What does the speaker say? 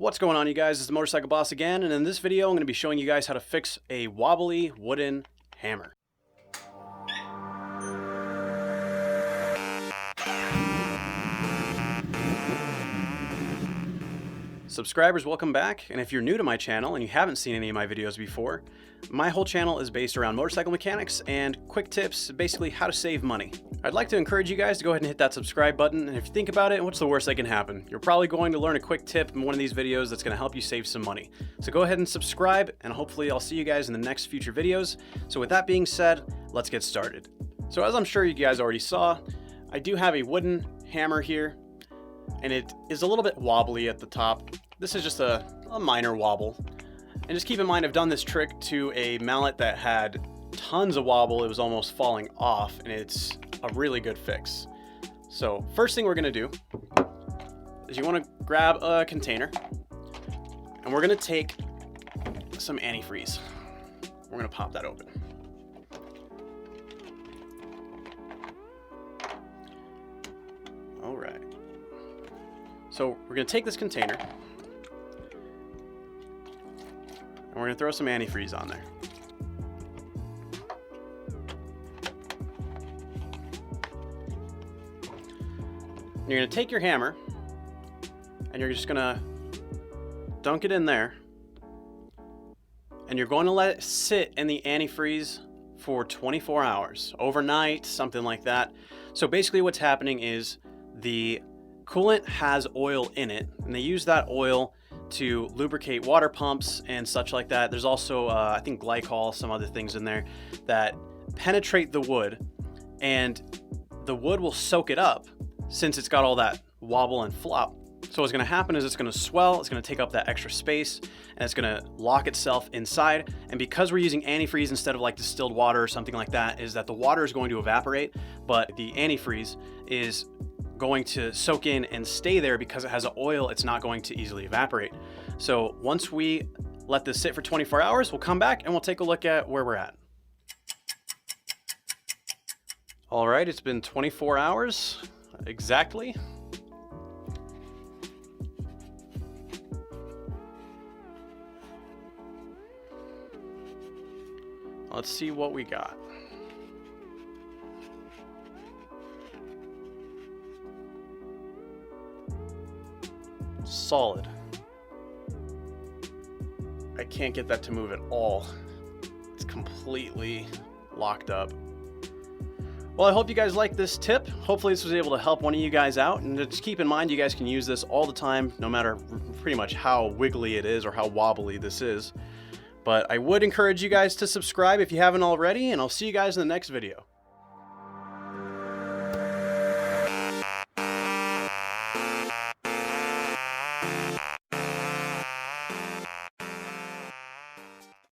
What's going on, you guys? It's the Motorcycle Boss again, and in this video I'm going to be showing you guys how to fix a wobbly wooden hammer. Subscribers, welcome back, and if you're new to my channel and you haven't seen any of my videos before, my whole channel is based around motorcycle mechanics and quick tips, basically how to save money. I'd like to encourage you guys to go ahead and hit that subscribe button, and if you think about it, what's the worst that can happen? You're probably going to learn a quick tip in one of these videos that's going to help you save some money. So go ahead and subscribe, and hopefully I'll see you guys in the next future videos. So with that being said, let's get started. So as I'm sure you guys already saw, I do have a wooden hammer here, and it is a little bit wobbly at the top. This is just a minor wobble. And just keep in mind, I've done this trick to a mallet that had tons of wobble. It was almost falling off, and it's a really good fix. So first thing we're gonna do is you wanna grab a container, and we're gonna take some antifreeze. We're gonna pop that open. All right. So we're gonna take this container, and we're going to throw some antifreeze on there. And you're going to take your hammer, and you're just going to dunk it in there, and you're going to let it sit in the antifreeze for 24 hours, overnight, something like that. So basically what's happening is the coolant has oil in it, and they use that oil to lubricate water pumps and such like that. There's also, I think, glycol, some other things in there that penetrate the wood, and the wood will soak it up since it's got all that wobble and flop. So what's going to happen is it's going to swell, it's going to take up that extra space, and it's going to lock itself inside. And because we're using antifreeze instead of like distilled water or something like that, is that the water is going to evaporate, but the antifreeze is going to soak in and stay there because it has an oil. It's not going to easily evaporate. So once we let this sit for 24 hours, we'll come back and we'll take a look at where we're at. All right, it's been 24 hours exactly. Let's see what we got. Solid. I can't get that to move at all. It's completely locked up. Well, I hope you guys like this tip. Hopefully this was able to help one of you guys out, and just keep in mind you guys can use this all the time, no matter pretty much how wiggly it is or how wobbly this is. But I would encourage you guys to subscribe if you haven't already, and I'll see you guys in the next video.